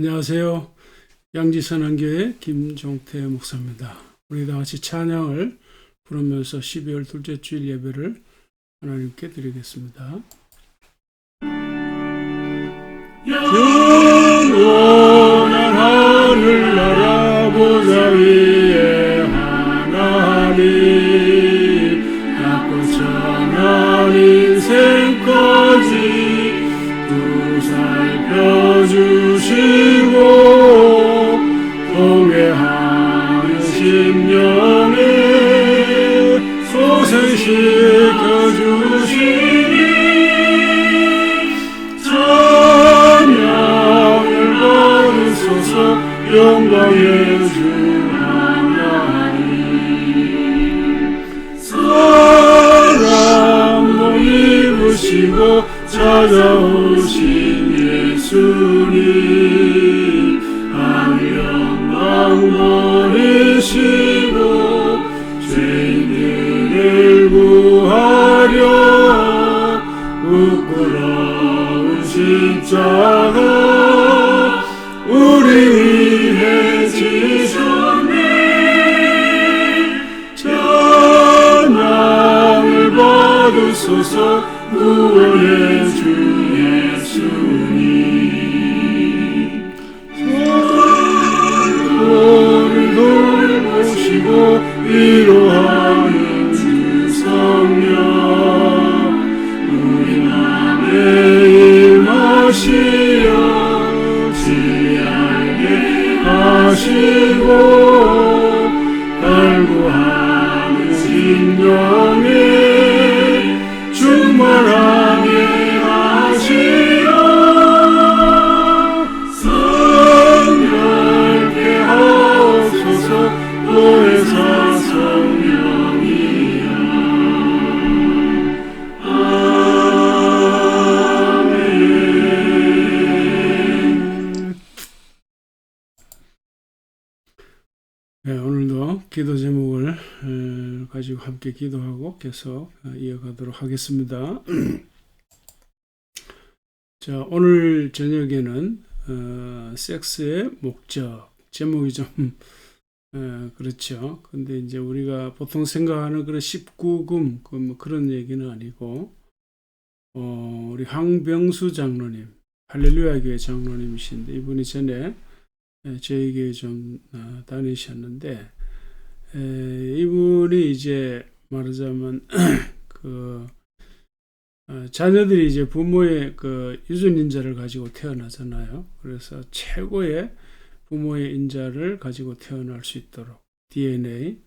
안녕하세요. 양지선한교회 김종태 목사입니다. 우리 다 같이 찬양을 부르면서 12월 둘째 주일 예배를 하나님께 드리겠습니다. 영원한 하늘나라 보좌 위에 하나님 낮고 천한 인생까지 살펴주시고 통회하는 심령에 소생시켜주시니 찬양을 받으소서. 영광의 주 하나님 사랑도 입으시고 찾아오신 예수님 악령만 버리시고 죄인들을 구하려 부끄러운 십자가 우리 위해 지셨네. 찬양을 받으소서. 구원의 주 예수님 서로를 돌보시고 위로하는 주 성령 우리 맘에 임하시어 지혜하게 하시고 갈구하는 심령에 충만하게 하시어 성령께 하옵소서. 보혜사 성령이여 아멘. 네, 오늘도 기도 제목을 가지고 함께 기도하고 계속 이어가도록 하겠습니다. 자, 오늘 저녁에는 섹스의 목적, 제목이 좀 그렇죠. 근데 이제 우리가 보통 생각하는 그런 19금 뭐 그런 얘기는 아니고 우리 황병수 장로님, 할렐루야 교회 장로님이신데 이분이 전에 저희 교회 좀 다니셨는데 이분이 이제 말하자면 자녀들이 이제 부모의 그 유전 인자를 가지고 태어나잖아요. 그래서 최고의 부모의 인자를 가지고 태어날 수 있도록 DNA.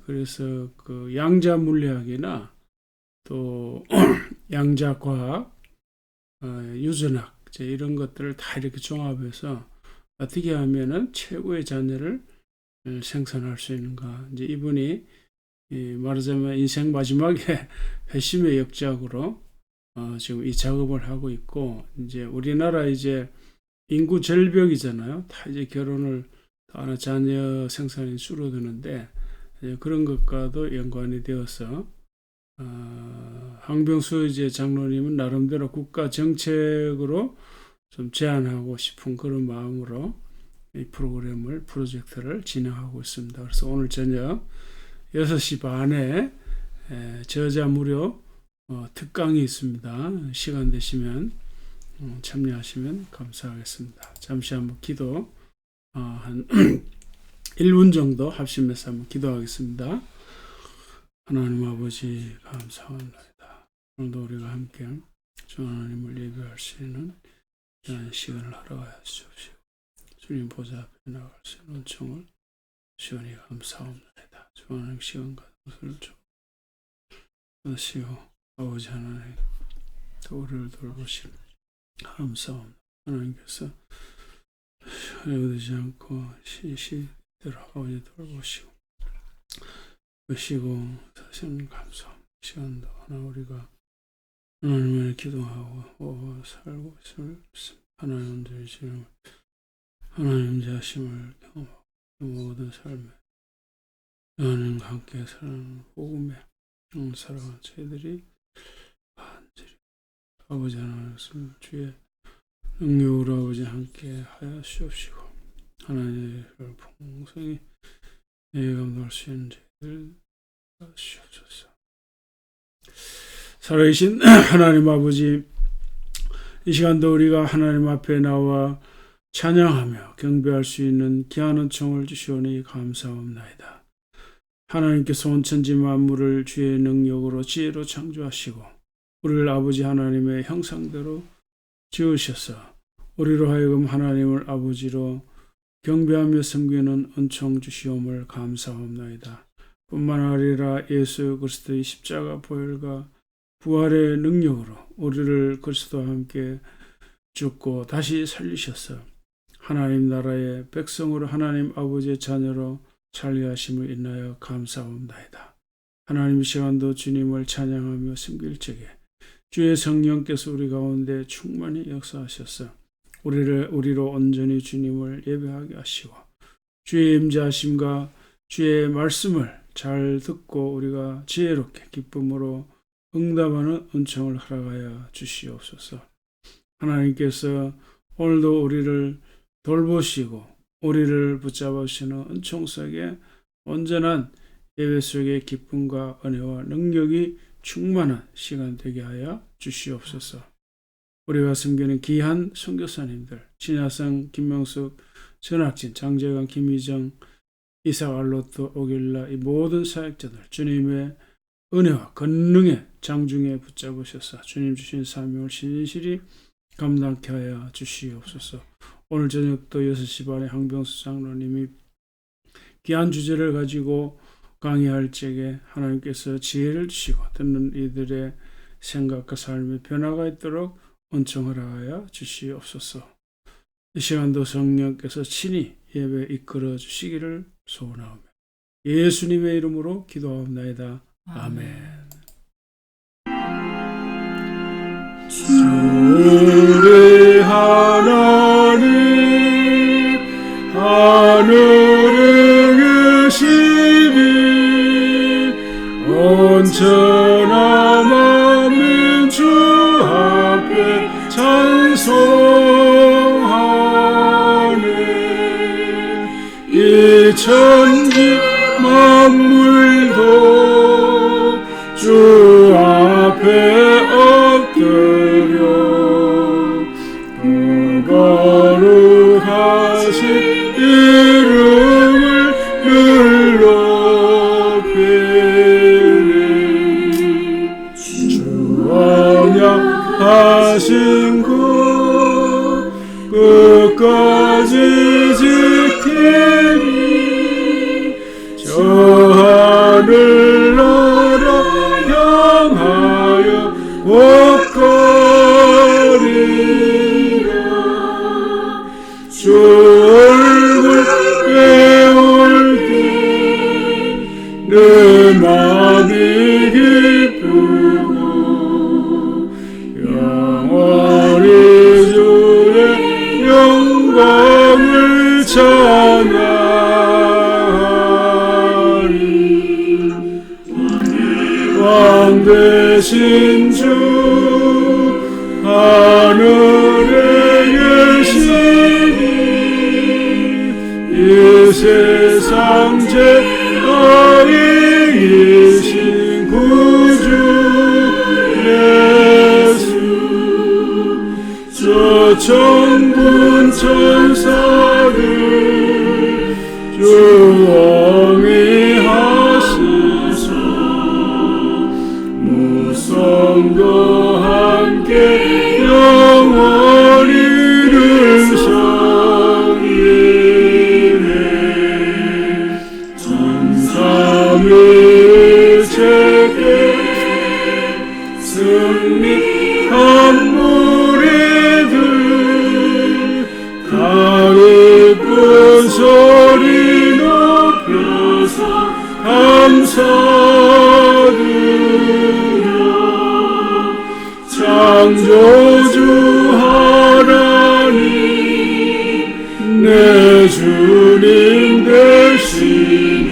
그래서 그 양자 물리학이나 또 양자 과학, 유전학 이런 것들을 다 이렇게 종합해서 어떻게 하면은 최고의 자녀를 생산할 수 있는가. 이제 이분이 말하자면 인생 마지막에 회심의 역작으로 지금 이 작업을 하고 있고, 이제 우리나라 이제 인구 절벽이잖아요. 다 이제 결혼을 하나 자녀 생산이 줄어드는데 그런 것과도 연관이 되어서 황병수 이제 장로님은 나름대로 국가 정책으로 좀 제안하고 싶은 그런 마음으로 이 프로젝트를 진행하고 있습니다. 그래서 오늘 저녁 6시 반에 저자 무료 특강이 있습니다. 시간 되시면 참여하시면 감사하겠습니다. 잠시 한번 기도 한 1분 정도 합심해서 한번 기도하겠습니다. 하나님 아버지 감사합니다. 오늘도 우리가 함께 주 하나님을 예배할 수 있는 이런 시간을 허락하여 주십시오. 주님 보좌 앞에 나갈 수 있는 은총을 시원히 감사합니다. 주 하나님 시간과 것을 주시오. 아버지 하나님 또 우리를 돌보시는 감사합니다. 하나님께서 외우되지 않고 시시대로 아버지 돌보시고 보시고 사실은 감사합니다. 시간도 하나 우리가 하나님을 기도하고 살고 있음을 믿습니다. 하나님 되시는 하나님 자심을 경험하고 모든 삶에 하나님과 함께 사는 복음에 살아가는 저희들이 간절히 아버지 하나님 주의 능력으로 아버지 함께 하여 주옵시고 하나님의 풍성히 감당할 수 있는 죄를 주옵소서. 살아계신 하나님 아버지, 이 시간도 우리가 하나님 앞에 나와 찬양하며 경배할 수 있는 귀한 은총을 주시오니 감사합나이다. 하나님께서 온 천지 만물을 주의 능력으로 지혜로 창조하시고 우리를 아버지 하나님의 형상대로 지으셔서 우리로 하여금 하나님을 아버지로 경배하며 섬기는 은총 주시옴을 감사합나이다. 뿐만 아니라 예수 그리스도의 십자가 보혈과 부활의 능력으로 우리를 그리스도와 함께 죽고 다시 살리셔서 하나님 나라의 백성으로 하나님 아버지의 자녀로 살게 하심을 인하여 감사합나이다. 하나님 시간도 주님을 찬양하며 섬길 적에 주의 성령께서 우리 가운데 충만히 역사하셔서 우리로 온전히 주님을 예배하게 하시고 주의 임재하심과 주의 말씀을 잘 듣고 우리가 지혜롭게 기쁨으로 응답하는 은총을 허락하여 주시옵소서. 하나님께서 오늘도 우리를 돌보시고 우리를 붙잡으시는 은총 속에 온전한 예배 속에 기쁨과 은혜와 능력이 충만한 시간 되게 하여 주시옵소서. 우리가 섬기는 귀한 선교사님들, 진야성, 김명숙, 전학진, 장재관, 김희정, 이삭, 알로토, 오길라, 이 모든 사역자들 주님의 은혜와 권능의 장중에 붙잡으셔서 주님 주신 사명을 신실히 감당케 하여 주시옵소서. 오늘 저녁도 6시 반에 항병수 장로님이 귀한 주제를 가지고 강의할 적에 하나님께서 지혜를 주시고 듣는 이들의 생각과 삶의 변화가 있도록 은총을 하여 주시옵소서. 이 시간도 성령께서 친히 예배 이끌어 주시기를 소원하오며 예수님의 이름으로 기도하옵나이다. 아멘. 주의 하나님 하늘에 계시니 온전한 만민 주 앞에 찬송하네. 이 천지 만물도 주 앞에 엎드려 그 거룩하신 이름을 높이네. 주 언약하신 것 끝까지 지키니 저 하늘 나라 향하여 옷거리라. 주 얼굴 배울 때 내 마음이 기쁘고 영원히 주의 영광을 찬양하리. 왕 되신 주 하늘에 계시니 이 세상 제아이신 구주 예수 저 천군 천사들 주 어미하시소 무성도 함께 영원히를 섬기네. 천삼일체계 승리한 무리들 다 기쁜 소리 높여서 감사드려. 창조주 하나님 내 주님 되시니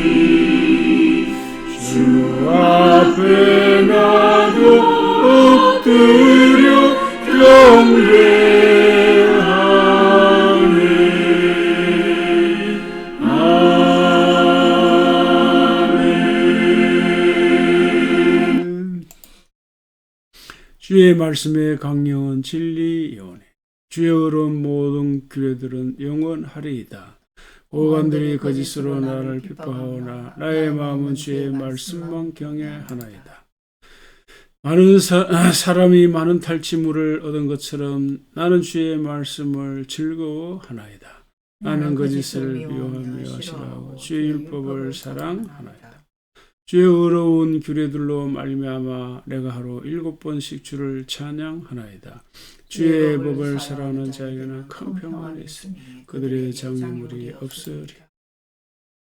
주 앞에 나도 엎드려 경배하리. 주의 말씀의 강령은 진리 영원해. 주의 의로운 모든 규례들은 영원하리이다. 오간들이 거짓으로 나를 핍박하오나 나의 마음은 주의 말씀만 경외하나이다. 많은 사람이 많은 탈취물을 얻은 것처럼 나는 주의 말씀을 즐거워하나이다. 나는 거짓을 미워하며 싫어하고 주의 율법을 사랑하나이다. 주의 의로운 규례들로 말미암아 내가 하루 7번씩 주를 찬양하나이다. 주의 법을 사랑하는 자에게는 큰 평안이 있으니 그들의 장애물이 없으리.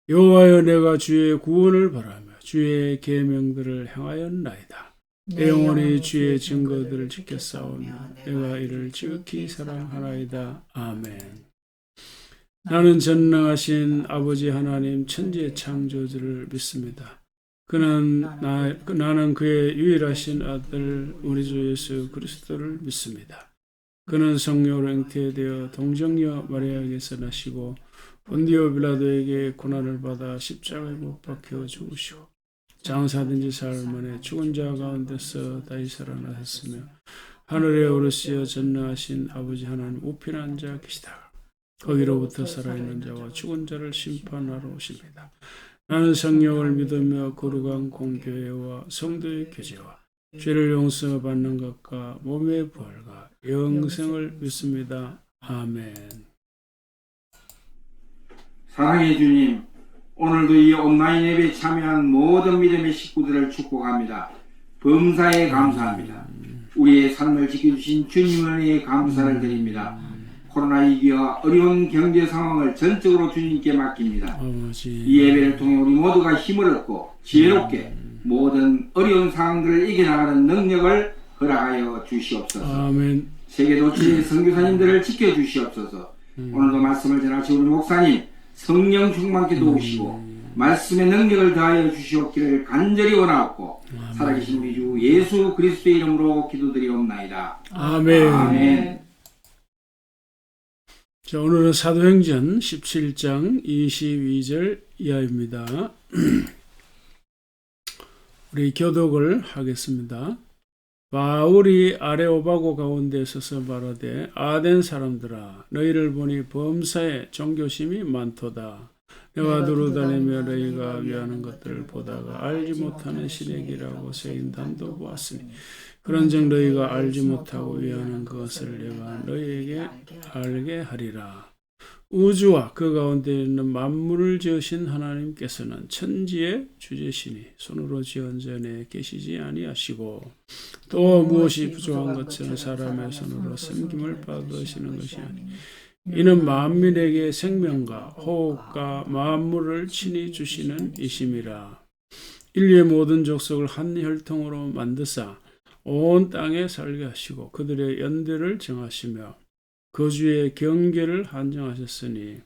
여호와여, 내가 주의 구원을 바라며 주의 계명들을 행하였나이다. 내 영혼이 주의 증거들을 지켜 싸우며 내가 이를 지극히 사랑하나이다. 아멘. 나는 전능하신 아버지 하나님 천지의 창조주를 믿습니다. 나는 그의 유일하신 아들 우리 주 예수 그리스도를 믿습니다. 그는 성령으로 잉태되어 동정녀 마리아에게서 나시고 본디오 빌라도에게 고난을 받아 십자가에 못 박혀 죽으시고 장사된 지 사흘 만에 죽은 자 가운데서 다시 살아나셨으며 하늘에 오르시어 전능하신 아버지 하나님 우편한 자 계시다. 거기로부터 살아있는 자와 죽은 자를 심판하러 오십니다. 나는 성령을 믿으며 거룩한 공교회와 성도의 교제와 죄를 용서받는 것과 몸의 부활과 영생을 믿습니다. 아멘. 사랑의 주님, 오늘도 이 온라인 앱에 참여한 모든 믿음의 식구들을 축복합니다. 범사에 감사합니다. 우리의 삶을 지켜주신 주님의 감사를 드립니다. 코로나19와 어려운 경제 상황을 전적으로 주님께 맡깁니다. 이 예배를 통해 우리 모두가 힘을 얻고 지혜롭게 모든 어려운 상황들을 이겨나가는 능력을 허락하여 주시옵소서. 아멘. 세계 도처의 선교사님들을 지켜주시옵소서. 오늘도 말씀을 전하신 우리 목사님 성령 충만케 도우시고 말씀의 능력을 더하여 주시옵기를 간절히 원하옵고 살아계신 우리 주 예수 그리스도의 이름으로 기도드리옵나이다. 아멘. 아멘. 자, 오늘은 사도행전 17장 22절 이하입니다. 우리 교독을 하겠습니다. 바울이 아레오바고 가운데 서서 말하되 아덴 사람들아 너희를 보니 범사에 종교심이 많도다. 내가 두루다니며 너희가 위하는 것들을 보다가 알지 못하는 시래기라고 새긴 단도 보았으니 그런즉 너희가 알지 못하고 위하는 것을 내가 너희에게 알게 하리라. 우주와 그 가운데 있는 만물을 지으신 하나님께서는 천지의 주제시니 손으로 지은 전에 계시지 아니하시고 또 무엇이 부족한 것처럼 사람의 손으로 섬김을 받으시는 것이 아니 이는 만민에게 생명과 호흡과 만물을 친히 주시는 이심이라. 인류의 모든 족속을 한 혈통으로 만드사 온 땅에 살게 하시고 그들의 연대를 정하시며 거주의 경계를 한정하셨으니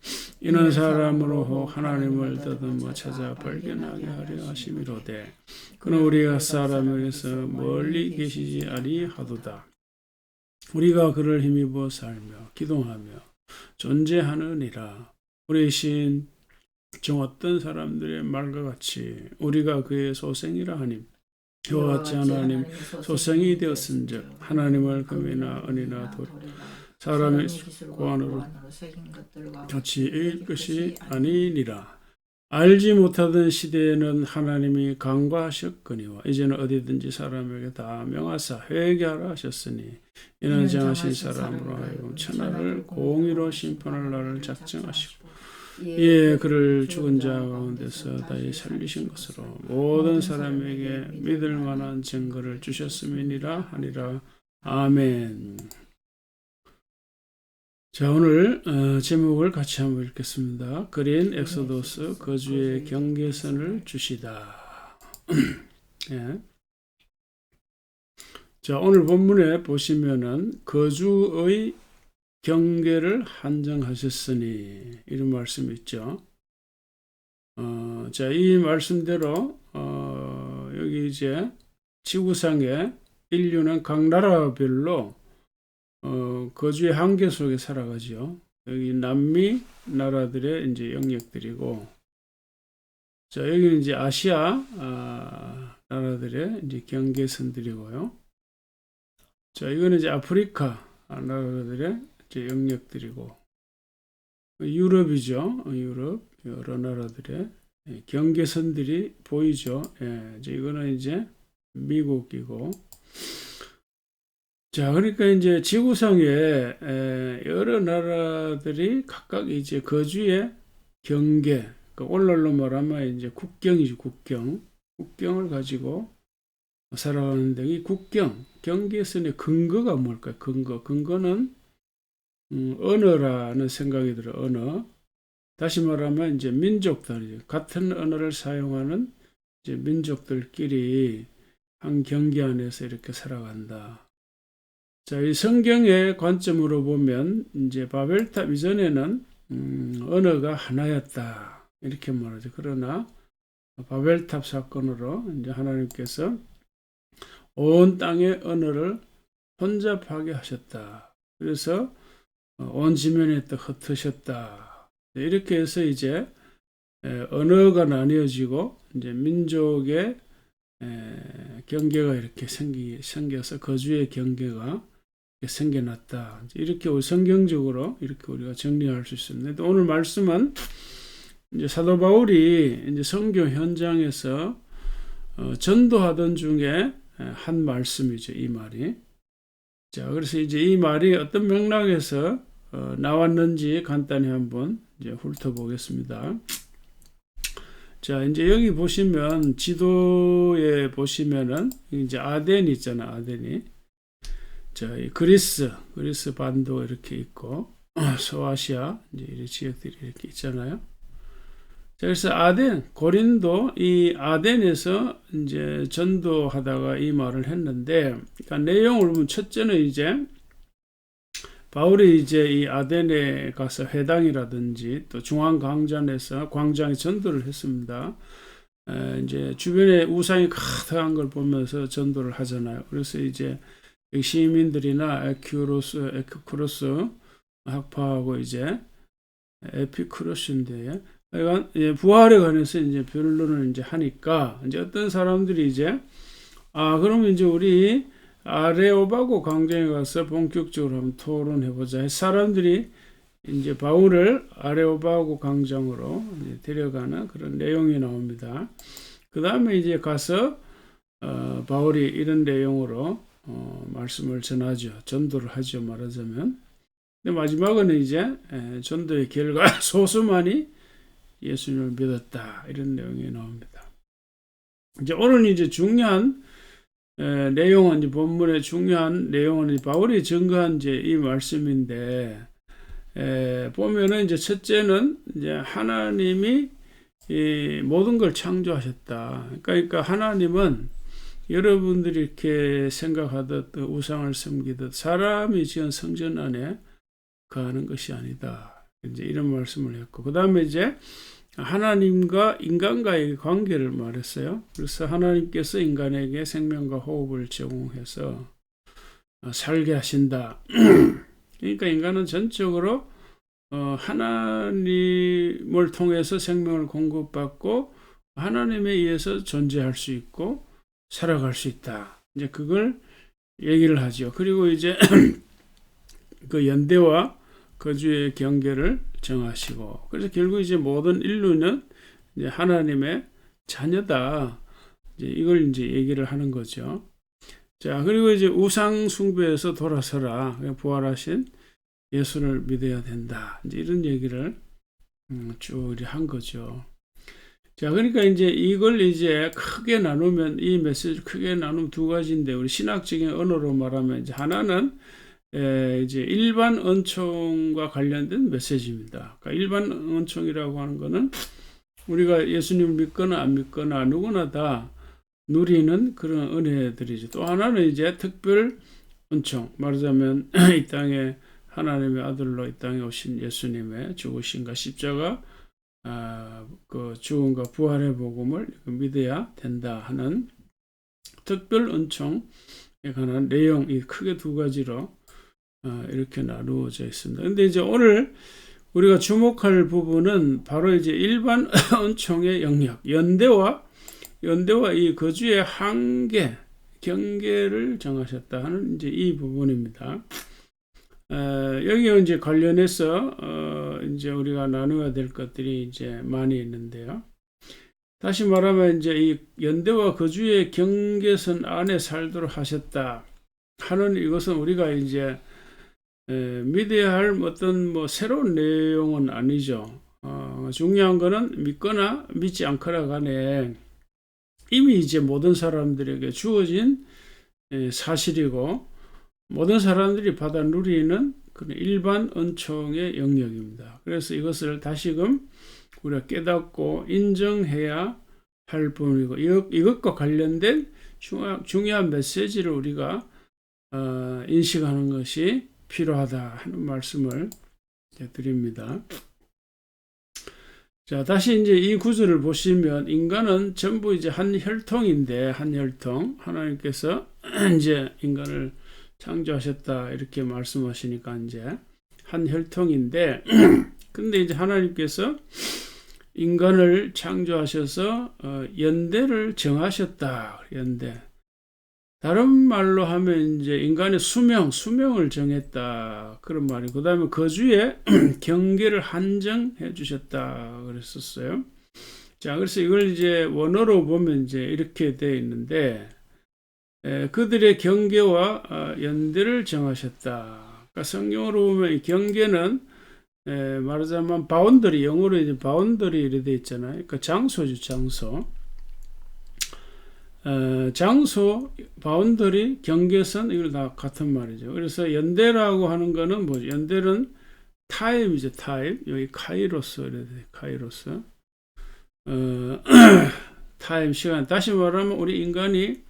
이는 사람으로 하나님을 더듬어 찾아 발견하게 하려 하심이로되 그는 우리가 사람에게서 멀리 계시지 아니하도다. 우리가 그를 힘입어 살며 기동하며 존재하느니라. 우리 신 종 어떤 사람들의 말과 같이 우리가 그의 소생이라 하니 이와 같이 하나님 소생이 되었은즉 하나님을 금이나 은이나 돌 사람의 고안으로 같이 이길 것이 아니니라. 알지 못하던 시대에는 하나님이 간과하셨거니와 이제는 어디든지 사람에게 다 명하사 회개하라 하셨으니 이는 정하신 사람으로 하여금 천하를 공의로 심판할 날을 작정하시고 이에 그를 죽은 자 가운데서 다시 살리신 것으로 모든 사람에게 믿을 만한 증거를 주셨음이니라 하니라. 아멘. 자, 오늘 제목을 같이 한번 읽겠습니다. 그린 엑소도스 거주의 경계선을 주시다. 예. 자, 오늘 본문에 보시면은 거주의 경계를 한정하셨으니 이런 말씀이 있죠. 자, 이 말씀대로 여기 이제 지구상에 인류는 각 나라별로 거주의 한계 속에 살아가죠. 여기 남미 나라들의 이제 영역들이고, 자, 여기는 이제 아시아 나라들의 이제 경계선들이고요. 자, 이거는 이제 아프리카 나라들의 이제 영역들이고, 유럽이죠. 유럽 여러 나라들의 경계선들이 보이죠. 이제 이거는 이제 미국이고, 자, 그러니까 이제 지구상에 여러 나라들이 각각 이제 거주의 경계, 오늘날로 말하면 이제 국경이죠. 국경을 가지고 살아가는데, 이 경계선의 근거가 뭘까요? 근거는 언어라는 생각이 들어요. 언어. 다시 말하면 이제 민족들, 같은 언어를 사용하는 이제 민족들끼리 한 경계 안에서 이렇게 살아간다. 자, 이 성경의 관점으로 보면 이제 바벨탑 이전에는 언어가 하나였다, 이렇게 말하죠. 그러나 바벨탑 사건으로 이제 하나님께서 온 땅의 언어를 혼잡하게 하셨다. 그래서 온 지면에 또 흩으셨다. 이렇게 해서 이제 언어가 나뉘어지고 이제 민족의 경계가 이렇게 생겨서 거주의 경계가 생겨났다. 이렇게 성경적으로 이렇게 우리가 정리할 수 있습니다. 오늘 말씀은 이제 사도 바울이 이제 선교 현장에서 전도하던 중에 한 말씀이죠. 이 말이. 자, 그래서 이제 이 말이 어떤 맥락에서 나왔는지 간단히 한번 이제 훑어보겠습니다. 자, 이제 여기 보시면 지도에 보시면은 이제 아덴이 있잖아, 아덴이. 자, 이 그리스 반도 이렇게 있고, 소아시아 이제 이런 지역들이 이렇게 있잖아요. 자, 그래서 고린도 이 아덴에서 이제 전도하다가 이 말을 했는데, 그러니까 내용을 보면 첫째는 이제 바울이 이제 이 아덴에 가서 회당이라든지 또 광장에 전도를 했습니다. 이제 주변에 우상이 가득한 걸 보면서 전도를 하잖아요. 그래서 이제 시민들이나 에피쿠로스 학파하고 이제 에피쿠로스인데, 부활에 관해서 이제 변론을 이제 하니까 이제 어떤 사람들이 이제 그러면 이제 우리 아레오바고 광장에 가서 본격적으로 한번 토론해보자. 사람들이 이제 바울을 아레오바고 광장으로 이제 데려가는 그런 내용이 나옵니다. 그 다음에 이제 가서 바울이 이런 내용으로 말씀을 전하죠. 전도를 하죠, 말하자면. 근데 마지막은 이제 전도의 결과 소수만이 예수님을 믿었다, 이런 내용이 나옵니다. 이제 오늘 이제 중요한 내용은 이제 본문의 중요한 내용은 바울이 증거한 이제 이 말씀인데, 보면은 이제 첫째는 이제 하나님이 이 모든 걸 창조하셨다. 그러니까 하나님은 여러분들이 이렇게 생각하듯 우상을 섬기듯 사람이 지은 성전 안에 거하는 것이 아니다. 이제 이런 말씀을 했고, 그 다음에 이제 하나님과 인간과의 관계를 말했어요. 그래서 하나님께서 인간에게 생명과 호흡을 제공해서 살게 하신다. 그러니까 인간은 전적으로 하나님을 통해서 생명을 공급받고 하나님에 의해서 존재할 수 있고 살아갈 수 있다. 이제 그걸 얘기를 하죠. 그리고 이제 그 연대와 거주의 경계를 정하시고, 그래서 결국 이제 모든 인류는 이제 하나님의 자녀다. 이제 이걸 이제 얘기를 하는 거죠. 자, 그리고 이제 우상 숭배에서 돌아서라. 부활하신 예수를 믿어야 된다. 이제 이런 얘기를 쭉 한 거죠. 자, 그러니까 이제 이걸 이제 크게 나누면, 이 메시지 크게 나누면 두 가지인데, 우리 신학적인 언어로 말하면 이제 하나는 이제 일반 은총과 관련된 메시지입니다. 그러니까 일반 은총이라고 하는 거는 우리가 예수님을 믿거나 안 믿거나 누구나 다 누리는 그런 은혜들이죠. 또 하나는 이제 특별 은총, 말하자면 이 땅에 하나님의 아들로 이 땅에 오신 예수님의 죽으심과 십자가 그 죽음과 부활의 복음을 믿어야 된다 하는 특별 은총에 관한 내용이 크게 두 가지로 이렇게 나누어져 있습니다. 근데 이제 오늘 우리가 주목할 부분은 바로 이제 일반 은총의 영역, 연대와 이 거주의 한계, 경계를 정하셨다 하는 이제 이 부분입니다. 여기에 이제 관련해서 이제 우리가 나누어야 될 것들이 이제 많이 있는데요. 다시 말하면 이제 이 연대와 거주의 경계선 안에 살도록 하셨다 하는 이것은 우리가 이제 믿어야 할 어떤 뭐 새로운 내용은 아니죠. 중요한 거는 믿거나 믿지 않거나 간에 이미 이제 모든 사람들에게 주어진 사실이고 모든 사람들이 받아 누리는 그런 일반 은총의 영역입니다. 그래서 이것을 다시금 우리가 깨닫고 인정해야 할 부분이고 이것과 관련된 중요한 메시지를 우리가 인식하는 것이 필요하다 하는 말씀을 드립니다. 자, 다시 이제 이 구절을 보시면 인간은 전부 이제 한 혈통인데 한 혈통 하나님께서 이제 인간을 창조하셨다 이렇게 말씀하시니까 이제 한 혈통인데 근데 이제 하나님께서 인간을 창조하셔서 연대를 정하셨다. 연대. 다른 말로 하면 이제 인간의 수명을 정했다. 그런 말이. 그 다음에 거주의 경계를 한정해 주셨다. 그랬었어요. 자, 그래서 이걸 이제 원어로 보면 이제 이렇게 되어 있는데, 그들의 경계와 연대를 정하셨다. 그러니까 성경으로 보면 이 경계는 말하자면 바운더리, 영어로 이제 바운더리 이렇게 되어 있잖아요. 그러니까 장소죠, 장소. 장소, 바운더리, 경계선, 이걸 다 같은 말이죠. 그래서 연대라고 하는 거는 뭐죠? 연대는 타임이죠, 타임. 여기 카이로스, 이래 돼, 카이로스. 타임, 시간. 다시 말하면 우리 인간이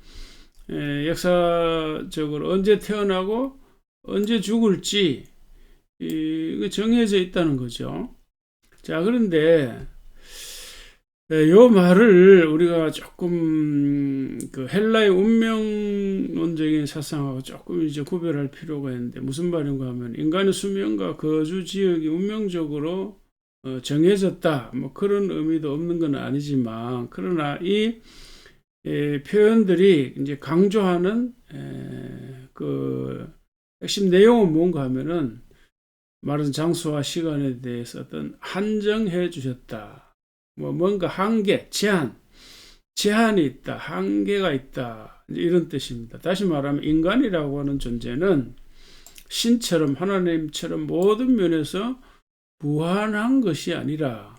역사적으로 언제 태어나고 언제 죽을지 이거 정해져 있다는 거죠. 자, 그런데 요 말을 우리가 조금 그 헬라의 운명론적인 사상하고 조금 이제 구별할 필요가 있는데 무슨 말인가 하면 인간의 수명과 거주 지역이 운명적으로 정해졌다 뭐 그런 의미도 없는 건 아니지만 그러나 이 표현들이 이제 강조하는 그 핵심 내용은 뭔가 하면은 말은 장소와 시간에 대해서 어떤 한정해 주셨다. 뭐 뭔가 한계, 제한이 있다, 한계가 있다 이런 뜻입니다. 다시 말하면 인간이라고 하는 존재는 신처럼 하나님처럼 모든 면에서 무한한 것이 아니라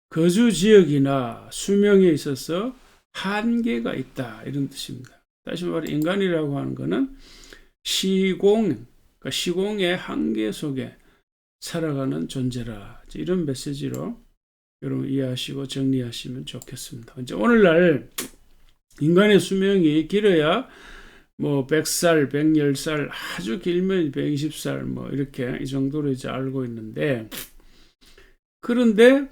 거주 지역이나 수명에 있어서 한계가 있다 이런 뜻입니다. 다시 말해 인간이라고 하는 것은 그러니까 시공의 한계 속에 살아가는 존재라 이런 메시지로 여러분 이해하시고 정리하시면 좋겠습니다. 이제 오늘날 인간의 수명이 길어야 뭐 100살, 110살, 아주 길면 120살 뭐 이렇게 이 정도로 이제 알고 있는데 그런데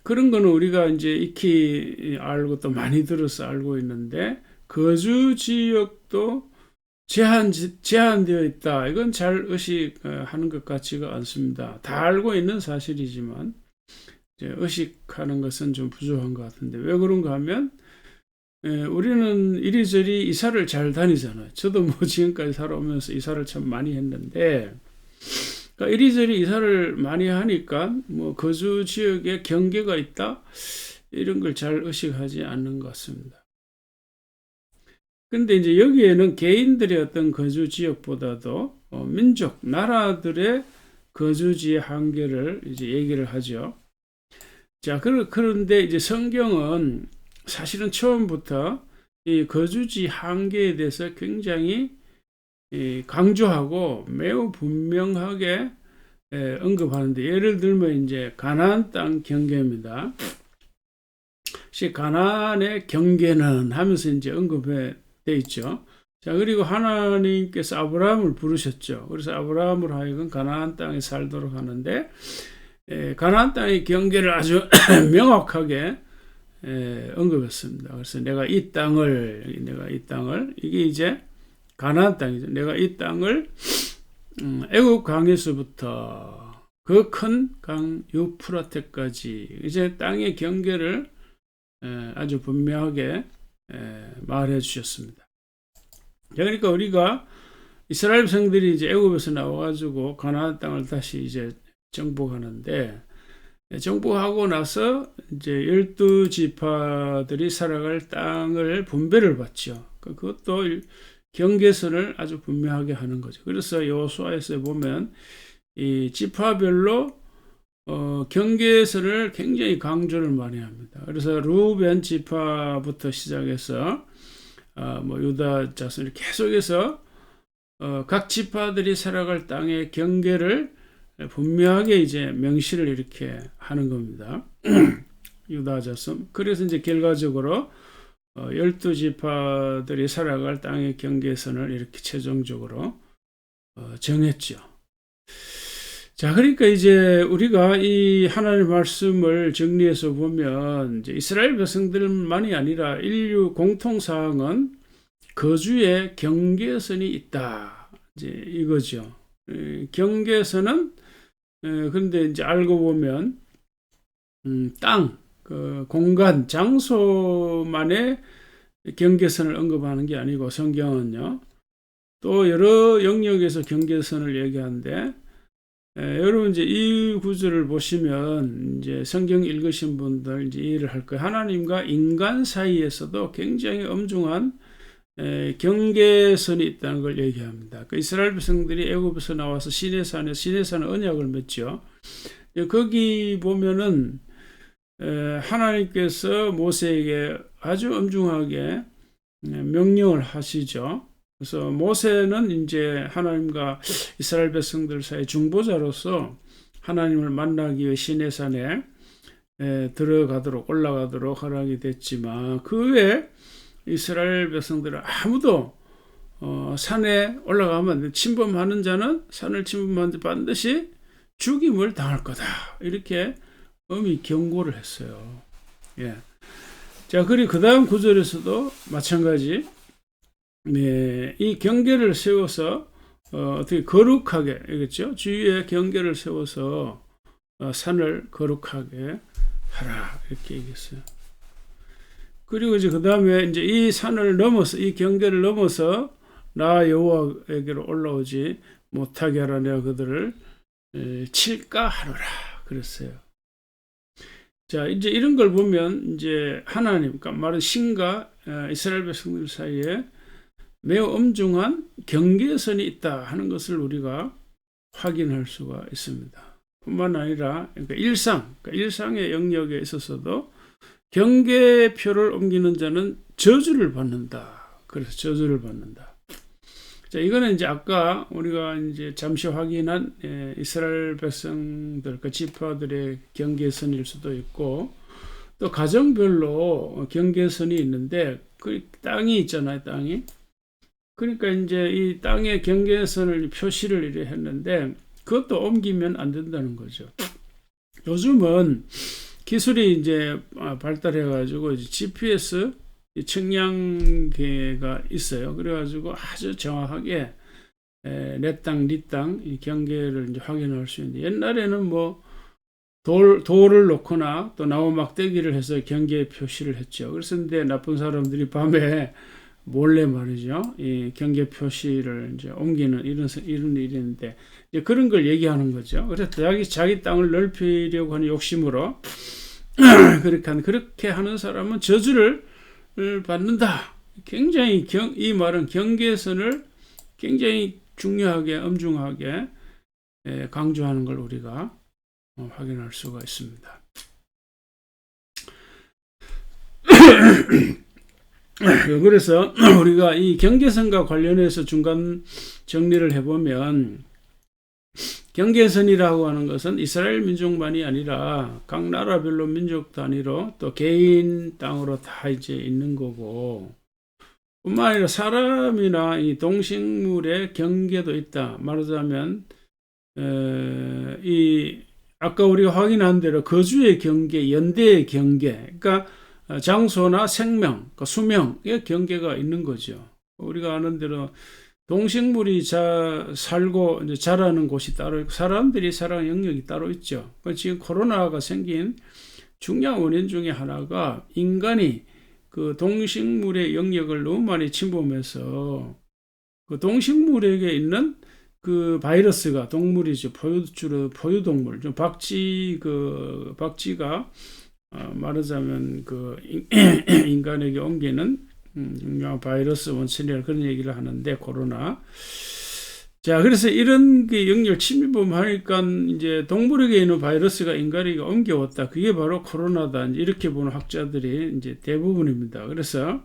그런 거는 우리가 이제 익히 알고 또 많이 들어서 알고 있는데 거주 지역도 제한되어 있다. 이건 잘 의식하는 것 같지가 않습니다. 다 알고 있는 사실이지만 의식하는 것은 좀 부족한 것 같은데 왜 그런가 하면 우리는 이리저리 이사를 잘 다니잖아요. 저도 뭐 지금까지 살아오면서 이사를 참 많이 했는데 그러니까 이리저리 이사를 많이 하니까 뭐 거주 지역에 경계가 있다 이런 걸 잘 의식하지 않는 것 같습니다. 근데 이제 여기에는 개인들의 어떤 거주 지역보다도 민족, 나라들의 거주지의 한계를 이제 얘기를 하죠. 자, 그런데 이제 성경은 사실은 처음부터 이 거주지 한계에 대해서 굉장히 강조하고 매우 분명하게 언급하는데 예를 들면 이제 가나안 땅 경계입니다. 가나안의 경계는 하면서 이제 언급해 돼 있죠. 자, 그리고 하나님께서 아브라함을 부르셨죠. 그래서 아브라함을 하여금 가나안 땅에 살도록 하는데 가나안 땅의 경계를 아주 명확하게 언급했습니다. 그래서 내가 이 땅을 이게 이제 가나안 땅이죠. 내가 이 땅을 애굽 강에서부터 그 큰 강 유프라테까지 이제 땅의 경계를 아주 분명하게 말해 주셨습니다. 그러니까 우리가 이스라엘 백성들이 이제 애굽에서 나와가지고 가나안 땅을 다시 이제 정복하는데, 정복하고 나서 이제 12지파들이 살아갈 땅을 분배를 받죠. 그것도 경계선을 아주 분명하게 하는 거죠. 그래서 여호수아에서 보면 이 지파별로 경계선을 굉장히 강조를 많이 합니다. 그래서 루벤 지파부터 시작해서 뭐 유다 자손 계속해서 각 지파들이 살아갈 땅의 경계를 분명하게 이제 명시를 이렇게 하는 겁니다. 유다 자손. 그래서 이제 결과적으로 12지파들이 살아갈 땅의 경계선을 이렇게 최종적으로 정했죠. 자, 그러니까 이제 우리가 이 하나님의 말씀을 정리해서 보면 이제 이스라엘 백성들만이 아니라 인류 공통사항은 거주의 경계선이 있다. 이제 이거죠. 경계선은 그런데 이제 알고 보면 땅, 그 공간, 장소만의 경계선을 언급하는 게 아니고 성경은요. 또 여러 영역에서 경계선을 얘기하는데 여러분 이제 이 구절을 보시면 이제 성경 읽으신 분들 이제 이해를 할 거예요. 하나님과 인간 사이에서도 굉장히 엄중한 경계선이 있다는 걸 얘기합니다. 그 이스라엘 백성들이 애굽에서 나와서 시내산은 언약을 맺죠. 거기 보면은 하나님께서 모세에게 아주 엄중하게 명령을 하시죠. 그래서 모세는 이제 하나님과 이스라엘 백성들 사이 중보자로서 하나님을 만나기 위해 시내산에 올라가도록 허락이 됐지만 그 외에 이스라엘 백성들은 아무도 산에 올라가면 침범하는 자는 산을 침범하는 자 반드시 죽임을 당할 거다. 이렇게 엄히 경고를 했어요. 예. 자, 그리고 그 다음 구절에서도 마찬가지. 네, 이 경계를 세워서 어떻게 거룩하게, 알겠죠? 주위에 경계를 세워서 산을 거룩하게 하라 이렇게 얘기했어요. 그리고 이제 그 다음에 이제 이 산을 넘어서 이 경계를 넘어서 나 여호와에게로 올라오지 못하게 하라. 내가 그들을 칠까 하노라 그랬어요. 자, 이제 이런 걸 보면 이제 하나님, 그러니까 말은 신과 이스라엘 백성들 사이에 매우 엄중한 경계선이 있다 하는 것을 우리가 확인할 수가 있습니다. 뿐만 아니라 그러니까 일상의 영역에 있어서도 경계표를 옮기는 자는 저주를 받는다. 그래서 저주를 받는다. 자, 이거는 이제 아까 우리가 이제 잠시 확인한 이스라엘 백성들, 그 지파들의 경계선일 수도 있고, 또 가정별로 경계선이 있는데 그 땅이 있잖아요, 땅이. 그러니까 이제 이 땅의 경계선을 표시를 이래 했는데 그것도 옮기면 안 된다는 거죠. 요즘은 기술이 이제 발달해가지고 GPS 측량계가 있어요. 그래가지고 아주 정확하게 내 땅, 네 땅 이 경계를 이제 확인할 수 있는데 옛날에는 뭐 돌을 놓거나 또 나무 막대기를 해서 경계 표시를 했죠. 그래서 근데 나쁜 사람들이 밤에 몰래 말이죠. 이 경계 표시를 이제 옮기는 이런 일이 있는데 이제 그런 걸 얘기하는 거죠. 그래서 자기 땅을 넓히려고 하는 욕심으로 그렇게 하는 사람은 저주를 받는다. 굉장히 이 말은 경계선을 굉장히 중요하게 엄중하게 강조하는 걸 우리가 확인할 수가 있습니다. 그래서 우리가 이 경계선과 관련해서 중간 정리를 해보면 경계선이라고 하는 것은 이스라엘 민족만이 아니라 각 나라별로 민족 단위로 또 개인 땅으로 다 이제 있는 거고, 뿐만 아니라 사람이나 이 동식물의 경계도 있다. 말하자면 이 아까 우리가 확인한 대로 거주의 경계, 연대의 경계, 그러니까 장소나 생명, 그러니까 수명의 경계가 있는 거죠. 우리가 아는 대로 동식물이 살고 이제 자라는 곳이 따로 있고 사람들이 살아가는 영역이 따로 있죠. 지금 코로나가 생긴 중요한 원인 중에 하나가 인간이 그 동식물의 영역을 너무 많이 침범해서 그 동식물에게 있는 그 바이러스가 동물이죠. 주로 포유동물. 좀 박쥐가 말하자면 그 인간에게 옮기는 중요한 바이러스 원천이라 그런 얘기를 하는데 코로나. 자, 그래서 이런 그 영역 침입범 하니까 이제 동물에게 있는 바이러스가 인간에게 옮겨왔다. 그게 바로 코로나다. 이렇게 보는 학자들이 이제 대부분입니다. 그래서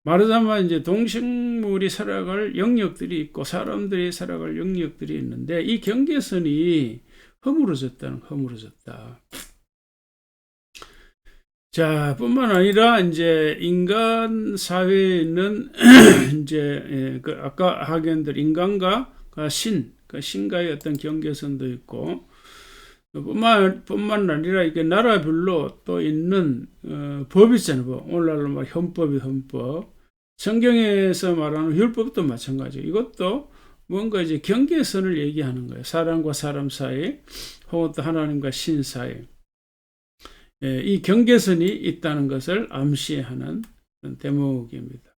말하자면 이제 동식물이 살아갈 영역들이 있고 사람들이 살아갈 영역들이 있는데 이 경계선이 허물어졌다. 자, 뿐만 아니라 이제 인간 사회에는 이제 그 아까 학연들 인간과 신과의 어떤 경계선도 있고 뿐만 아니라 이게 나라별로 또 있는 법이 있잖아요. 오늘날로 말 헌법이 헌법. 성경에서 말하는 율법도 마찬가지예요. 이것도 뭔가 이제 경계선을 얘기하는 거예요. 사람과 사람 사이, 혹은 또 하나님과 신 사이. 이 경계선이 있다는 것을 암시하는 대목입니다.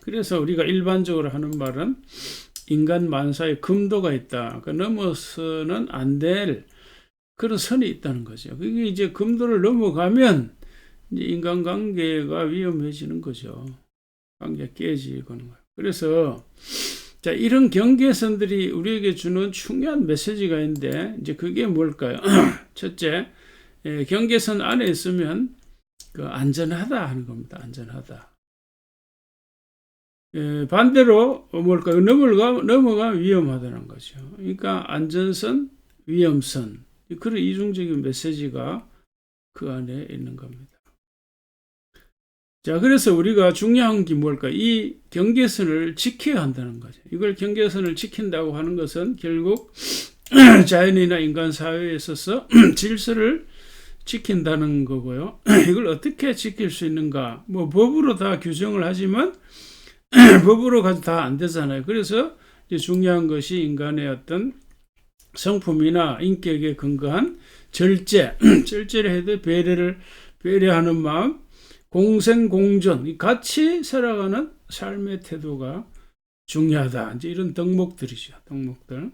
그래서 우리가 일반적으로 하는 말은 인간 만사에 금도가 있다. 넘어서는 안 될 그런 선이 있다는 거죠. 그게 이제 금도를 넘어가면 이제 인간관계가 위험해지는 거죠. 관계가 깨지는 거예요. 그래서 자, 이런 경계선들이 우리에게 주는 중요한 메시지가 있는데 이제 그게 뭘까요? 첫째, 경계선 안에 있으면 그 안전하다 하는 겁니다. 안전하다. 반대로 뭘까요? 넘어가 위험하다는 거죠. 그러니까 안전선, 위험선 그런 이중적인 메시지가 그 안에 있는 겁니다. 자, 그래서 우리가 중요한 게 뭘까? 이 경계선을 지켜야 한다는 거죠. 이걸 경계선을 지킨다고 하는 것은 결국 자연이나 인간 사회에 있어서 질서를 지킨다는 거고요. 이걸 어떻게 지킬 수 있는가? 뭐 법으로 다 규정을 하지만 법으로 가지고 다 안 되잖아요. 그래서 이제 중요한 것이 인간의 어떤 성품이나 인격에 근거한 절제를 해도 배려하는 마음, 공생공존, 같이 살아가는 삶의 태도가 중요하다. 이제 이런 덕목들이죠. 덕목들.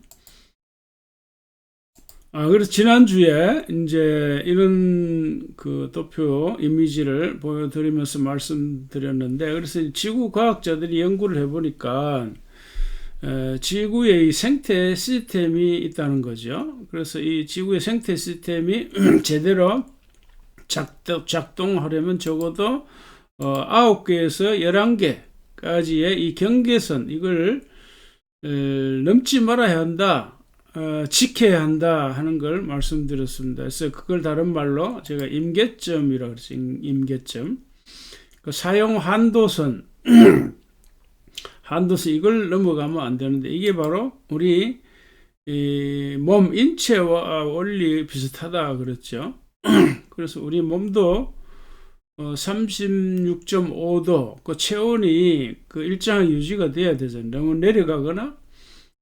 그래서 지난주에 이제 이런 그 도표 이미지를 보여드리면서 말씀드렸는데, 그래서 지구 과학자들이 연구를 해보니까, 지구의 이 생태 시스템이 있다는 거죠. 그래서 이 지구의 생태 시스템이 제대로 작동하려면 적어도 9개에서 11개까지의 이 경계선, 이걸 넘지 말아야 한다. 지켜야 한다 하는 걸 말씀드렸습니다. 그래서 그걸 다른 말로 제가 임계점이라고 그랬어요. 임계점. 그 사용 한도선, 이걸 넘어가면 안 되는데 이게 바로 우리 몸 인체와 원리 비슷하다 그랬죠. 그래서 우리 몸도 36.5도 그 체온이 그 일정한 유지가 돼야 되잖아요. 너무 내려가거나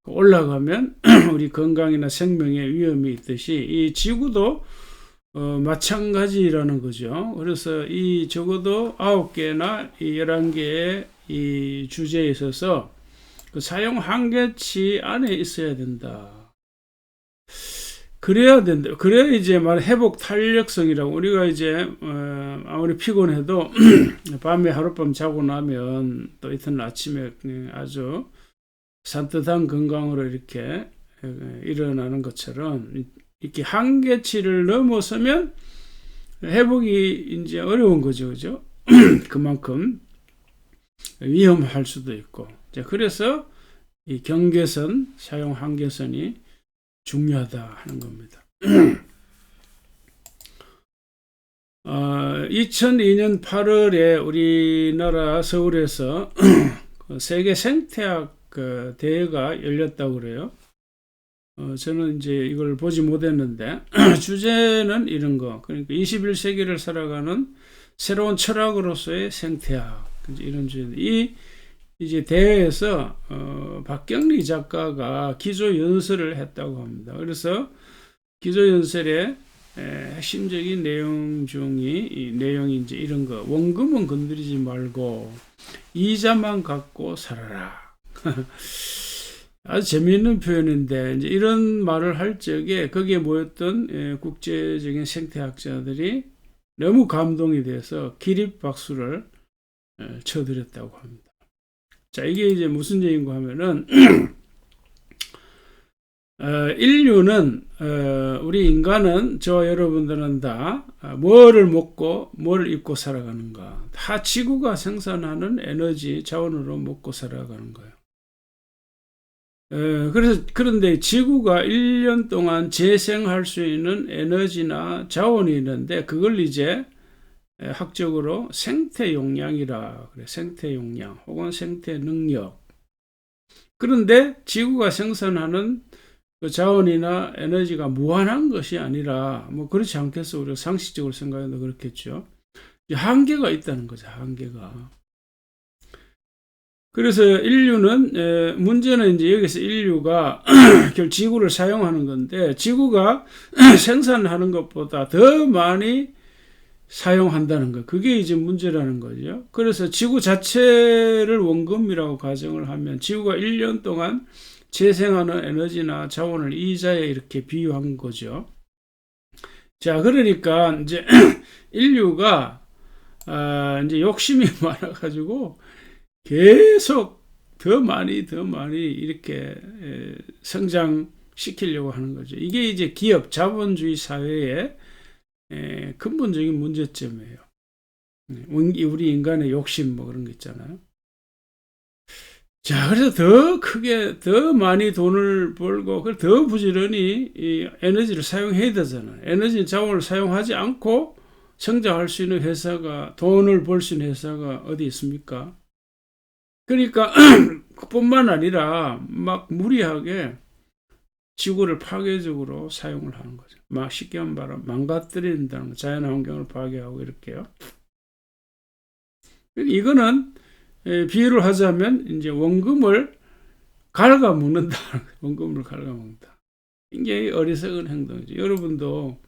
올라가면 우리 건강이나 생명에 위험이 있듯이 이 지구도 마찬가지라는 거죠. 그래서 이 적어도 9개나 11개의 이 주제에 있어서 그 사용 한계치 안에 있어야 된다. 그래야 된다. 그래야 이제 회복 탄력성이라고 우리가 이제 아무리 피곤해도 밤에 하룻밤 자고 나면 또 이튿날 아침에 아주 산뜻한 건강으로 이렇게 일어나는 것처럼 이렇게 한계치를 넘어서면 회복이 이제 어려운 거죠, 그죠? 그만큼 위험할 수도 있고. 자, 그래서 이 경계선, 사용 한계선이 중요하다 하는 겁니다. 2002년 8월에 우리나라 서울에서 세계 생태학 그 대회가 열렸다고 그래요. 저는 이제 이걸 보지 못했는데 주제는 이런 거. 그러니까 21세기를 살아가는 새로운 철학으로서의 생태학. 이런 주제. 이 이제 대회에서 박경리 작가가 기조 연설을 했다고 합니다. 그래서 기조 연설에 핵심적인 내용 중이 이 내용이 이제 이런 거. 원금은 건드리지 말고 이자만 갖고 살아라. 아주 재미있는 표현인데 이제 이런 말을 할 적에 거기에 모였던 국제적인 생태학자들이 너무 감동이 돼서 기립박수를 쳐드렸다고 합니다. 자, 이게 이제 무슨 얘기인가 하면은 인류는 우리 인간은 저와 여러분들은 다 뭐를 먹고 뭘 입고 살아가는가? 다 지구가 생산하는 에너지 자원으로 먹고 살아가는 거예요. 그런데 지구가 1년 동안 재생할 수 있는 에너지나 자원이 있는데 그걸 이제 학적으로 생태 용량이라 그래. 생태 용량 혹은 생태 능력. 그런데 지구가 생산하는 그 자원이나 에너지가 무한한 것이 아니라 뭐 그렇지 않겠어. 우리가 상식적으로 생각해도 그렇겠죠. 한계가 있다는 거죠. 한계가. 그래서 인류는 문제는 이제 여기서 인류가 결국 지구를 사용하는 건데 지구가 생산하는 것보다 더 많이 사용한다는 거. 그게 이제 문제라는 거죠. 그래서 지구 자체를 원금이라고 가정을 하면 지구가 1년 동안 재생하는 에너지나 자원을 이자에 이렇게 비유한 거죠. 자, 그러니까 이제 인류가 이제 욕심이 많아가지고 계속 더 많이 이렇게 성장시키려고 하는 거죠. 이게 이제 기업 자본주의 사회의 근본적인 문제점이에요. 우리 인간의 욕심 뭐 그런 거 있잖아요. 자, 그래서 더 크게, 더 많이 돈을 벌고, 더 부지런히 이 에너지를 사용해야 되잖아요. 에너지 자원을 사용하지 않고 성장할 수 있는 회사가, 돈을 벌 수 있는 회사가 어디 있습니까? 그러니까, 그뿐만 아니라 막 무리하게 지구를 파괴적으로 사용을 하는 거죠. 막 쉽게 말하면 망가뜨린다는 거, 자연 환경을 파괴하고 이렇게요. 이거는 비유를 하자면 이제 원금을 갉아먹는다. 원금을 갉아먹는다. 굉장히 어리석은 행동이죠. 여러분도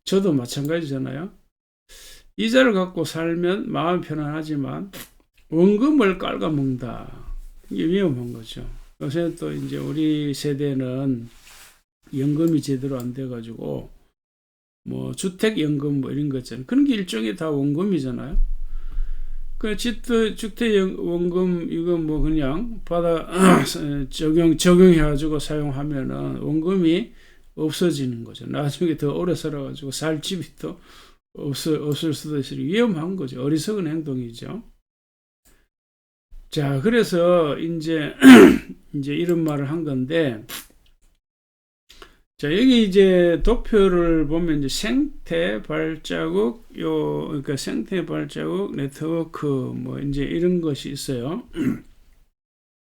저도 마찬가지잖아요. 이자를 갖고 살면 마음이 편안하지만 원금을 갉아먹는다. 이게 위험한 거죠. 요새 또 이제 우리 세대는 연금이 제대로 안 돼가지고 뭐 주택연금 뭐 이런 거 있잖아요. 그런 게 일종의 다 원금이잖아요. 그 주택원금 이거 뭐 그냥 적용해가지고 사용하면은 원금이 없어지는 거죠. 나중에 더 오래 살아가지고 살 집이 또 없을 수도 있으니 위험한 거죠. 어리석은 행동이죠. 자, 그래서 이제 이런 말을 한 건데, 자, 여기 이제 도표를 보면 이제 생태 발자국, 그러니까 생태 발자국 네트워크, 뭐 이제 이런 것이 있어요.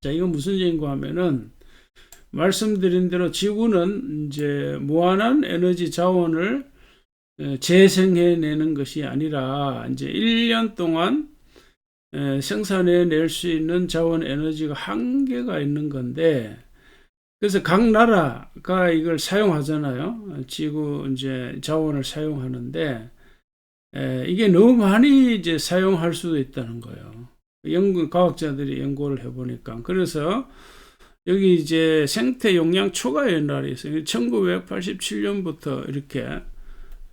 자, 이건 무슨 얘기인가 하면은, 말씀드린 대로 지구는 이제 무한한 에너지 자원을 재생해내는 것이 아니라, 이제 1년 동안 생산해낼 수 있는 자원 에너지가 한계가 있는 건데, 그래서 각 나라가 이걸 사용하잖아요. 지구 이제 자원을 사용하는데 이게 너무 많이 이제 사용할 수도 있다는 거예요. 과학자들이 연구를 해보니까. 그래서 여기 이제 생태 용량 초과 연날이 있어요. 1987년부터 이렇게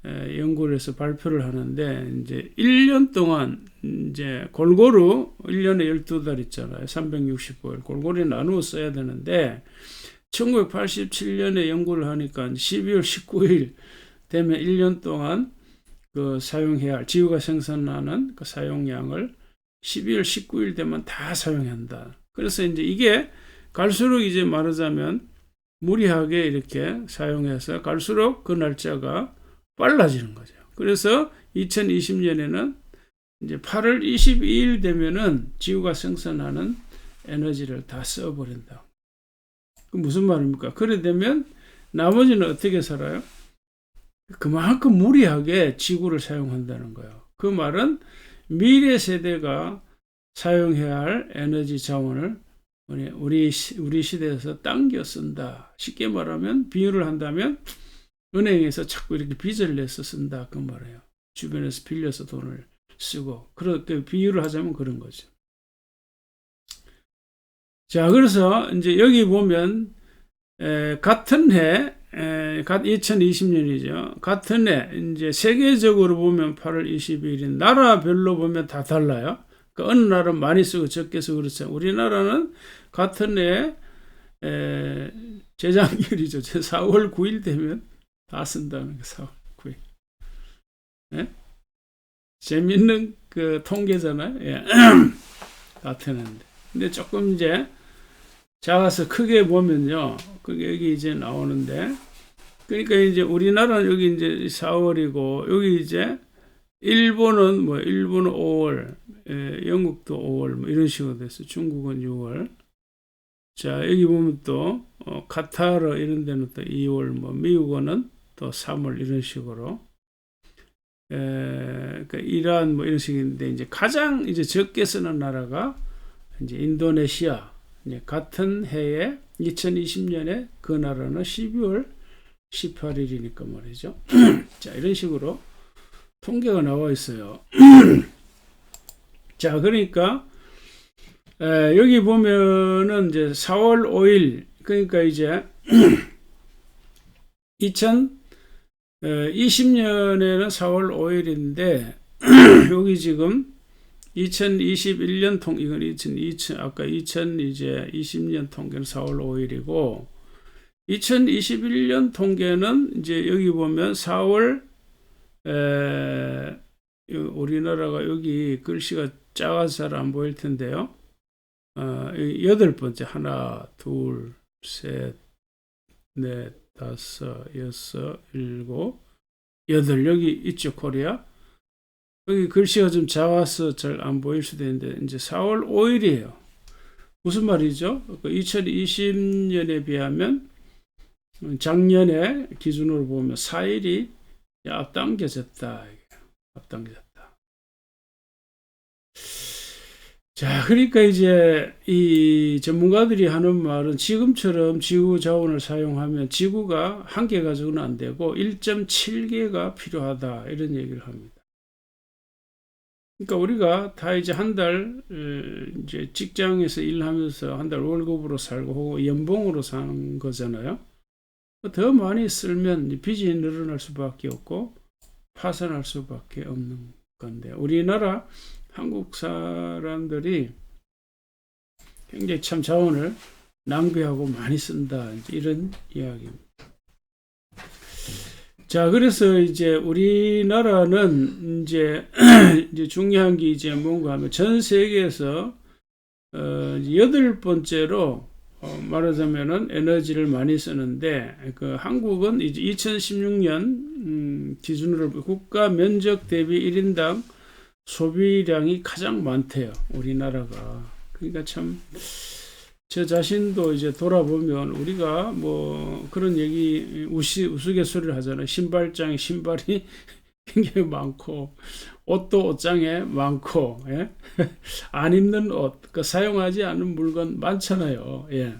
연구를 해서 발표를 하는데 이제 1년 동안 이제 골고루 1년에 12달 있잖아요. 365일 골고루 나누어 써야 되는데 1987년에 연구를 하니까 12월 19일 되면 1년 동안 그 사용해야 할 지구가 생산하는 그 사용량을 12월 19일 되면 다 사용해야 한다. 그래서 이제 이게 갈수록 이제 말하자면 무리하게 이렇게 사용해서 갈수록 그 날짜가 빨라지는 거죠. 그래서 2020년에는 이제 8월 22일 되면은 지구가 생산하는 에너지를 다 써버린다. 그 무슨 말입니까? 그래 되면 나머지는 어떻게 살아요? 그만큼 무리하게 지구를 사용한다는 거예요. 그 말은 미래 세대가 사용해야 할 에너지 자원을 우리 시대에서 당겨 쓴다. 쉽게 말하면 비유를 한다면 은행에서 자꾸 이렇게 빚을 내서 쓴다 그 말이에요. 주변에서 빌려서 돈을 쓰고 그렇게 비유를 하자면 그런 거죠. 자, 그래서 이제 여기 보면 같은 해 2020년이죠. 같은 해 이제 세계적으로 보면 8월 22일인 나라별로 보면 다 달라요. 그러니까 어느 나라는 많이 쓰고 적게 쓰고 그렇죠. 우리나라는 같은 해 재작년이죠. 4월 9일 되면 다 쓴다는 거 4월 9일. 예? 재밌는 그 통계잖아요. 예. 같은 해인데. 근데 조금 이제 작아서 크게 보면요. 그게 여기 이제 나오는데. 그러니까 이제 우리나라는 여기 이제 4월이고, 여기 이제 일본은 5월, 영국도 5월, 이런 식으로 됐어요. 중국은 6월. 자, 여기 보면 또, 카타르 이런 데는 또 2월, 미국은 또 3월 이런 식으로. 그러니까 이란 이런 식인데, 이제 가장 이제 적게 쓰는 나라가 이제 인도네시아. 이제 같은 해에 2020년에 그 나라는 12월 18일이니까 말이죠. 자, 이런 식으로 통계가 나와 있어요. 자, 그러니까 여기 보면은 이제 4월 5일 그러니까 이제 2020년에는 4월 5일인데 여기 지금 2021년 이건 아까 2020년 통계는 4월 5일이고 2021년 통계는 이제 여기 보면 4월 우리나라가 여기 글씨가 작아서 잘 안 보일 텐데요. 8번째 하나, 둘, 셋, 넷, 다섯, 여섯, 일곱, 여덟 여기 있죠 코리아. 여기 글씨가 좀 작아서 잘 안 보일 수도 있는데 이제 4월 5일이에요. 무슨 말이죠? 2020년에 비하면 작년에 기준으로 보면 4일이 앞당겨졌다. 앞당겨졌다. 자, 그러니까 이제 이 전문가들이 하는 말은 지금처럼 지구 자원을 사용하면 지구가 한 개 가지고는 안 되고 1.7개가 필요하다. 이런 얘기를 합니다. 그러니까 우리가 다 이제 한 달 이제 직장에서 일하면서 한 달 월급으로 살고 혹은 연봉으로 사는 거잖아요. 더 많이 쓸면 빚이 늘어날 수밖에 없고 파산할 수밖에 없는 건데 우리나라 한국 사람들이 굉장히 참 자원을 낭비하고 많이 쓴다. 이런 이야기입니다. 자, 그래서 이제 우리나라는 이제 중요한 게 이제 뭔가 하면 전 세계에서 8번째로 말하자면은 에너지를 많이 쓰는데 그 한국은 이제 2016년 기준으로 국가 면적 대비 1인당 소비량이 가장 많대요. 우리나라가. 그러니까 참 저 자신도 이제 돌아보면 우리가 뭐 그런 얘기 우스갯소리를 하잖아요. 신발장에 신발이 굉장히 많고 옷도 옷장에 많고 예? 안 입는 옷, 그 사용하지 않는 물건 많잖아요. 예.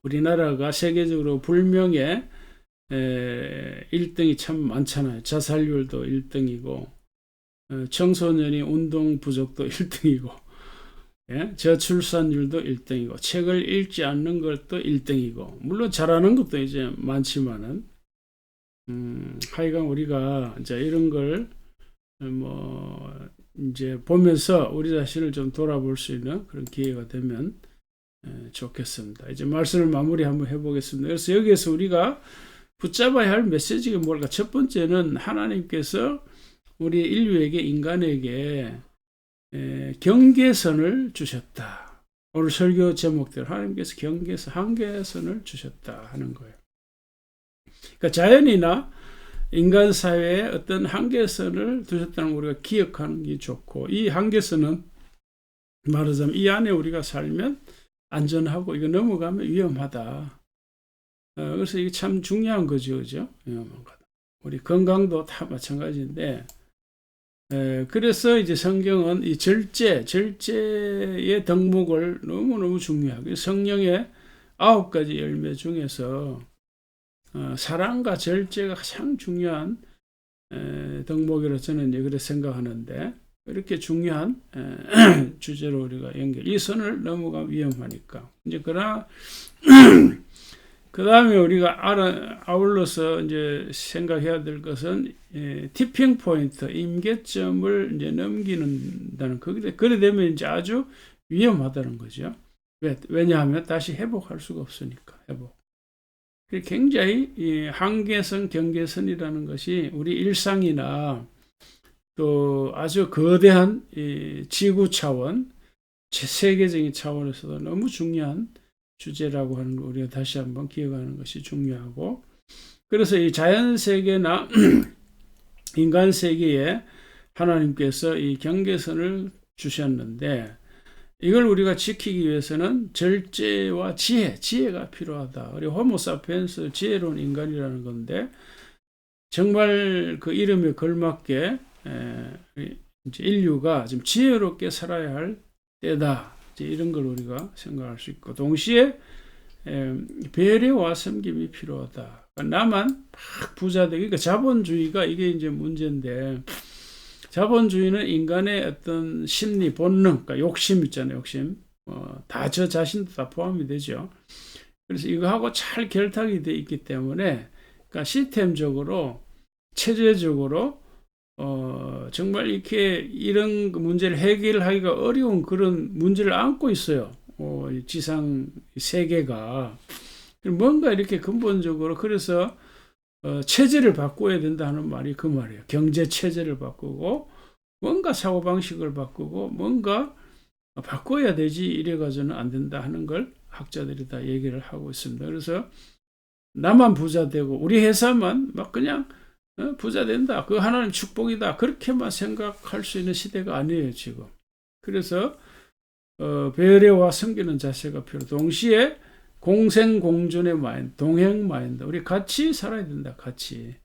우리나라가 세계적으로 불명예 1등이 참 많잖아요. 자살률도 1등이고 청소년이 운동 부족도 1등이고 예? 저출산율도 1등이고 책을 읽지 않는 것도 1등이고 물론 잘하는 것도 이제 많지만은 하여간 우리가 이제 이런 걸 뭐 이제 보면서 우리 자신을 좀 돌아볼 수 있는 그런 기회가 되면 좋겠습니다. 이제 말씀을 마무리 한번 해보겠습니다. 그래서 여기에서 우리가 붙잡아야 할 메시지가 뭘까? 첫 번째는 하나님께서 우리 인류에게 인간에게 경계선을 주셨다. 오늘 설교 제목대로 하나님께서 한계선을 주셨다 하는 거예요. 그러니까 자연이나 인간 사회에 어떤 한계선을 두셨다는 걸 우리가 기억하는 게 좋고 이 한계선은 말하자면 이 안에 우리가 살면 안전하고 이거 넘어가면 위험하다. 그래서 이게 참 중요한 거죠. 그죠? 위험한 거다. 우리 건강도 다 마찬가지인데 그래서 이제 성경은 이 절제의 덕목을 너무너무 중요하게 성령의 9가지 열매 중에서 사랑과 절제가 가장 중요한 덕목이라 저는 그렇게 생각하는데, 이렇게 중요한 주제로 우리가 이 선을 넘어가면 위험하니까. 이제 그러나 그 다음에 우리가 아울러서 이제 생각해야 될 것은 티핑 포인트, 임계점을 이제 넘기는다는 그래 되면 이제 아주 위험하다는 거죠. 왜냐하면 다시 회복할 수가 없으니까. 굉장히 이 한계선, 경계선이라는 것이 우리 일상이나 또 아주 거대한 이 지구 차원, 세계적인 차원에서도 너무 중요한 주제라고 하는 걸 우리가 다시 한번 기억하는 것이 중요하고, 그래서 이 자연 세계나 인간 세계에 하나님께서 이 경계선을 주셨는데, 이걸 우리가 지키기 위해서는 절제와 지혜가 필요하다. 우리 호모사피엔스, 지혜로운 인간이라는 건데, 정말 그 이름에 걸맞게 이제 인류가 지금 지혜롭게 살아야 할 때다. 이제 이런 걸 우리가 생각할 수 있고, 동시에 배려와 섬김이 필요하다. 그러니까 나만 막 부자되기, 그러니까 자본주의가 이게 이제 문제인데, 자본주의는 인간의 어떤 심리, 본능, 그러니까 욕심 있잖아요, 욕심. 다 저 자신도 다 포함이 되죠. 그래서 이거하고 잘 결탁이 되어 있기 때문에, 그러니까 시스템적으로, 체제적으로, 정말 이렇게 이런 문제를 해결하기가 어려운 그런 문제를 안고 있어요. 지상 세계가. 뭔가 이렇게 근본적으로, 그래서 체제를 바꿔야 된다 하는 말이 그 말이에요. 경제 체제를 바꾸고 뭔가 사고방식을 바꾸고 뭔가 바꿔야 되지, 이래가지고는 안 된다 하는 걸 학자들이 다 얘기를 하고 있습니다. 그래서 나만 부자 되고 우리 회사만 막 그냥 부자 된다, 그 하나님 축복이다, 그렇게만 생각할 수 있는 시대가 아니에요 지금. 그래서 배려와 섬기는 자세가 필요, 동시에 공생공존의 마인드, 동행 마인드, 우리 같이 살아야 된다, 같이.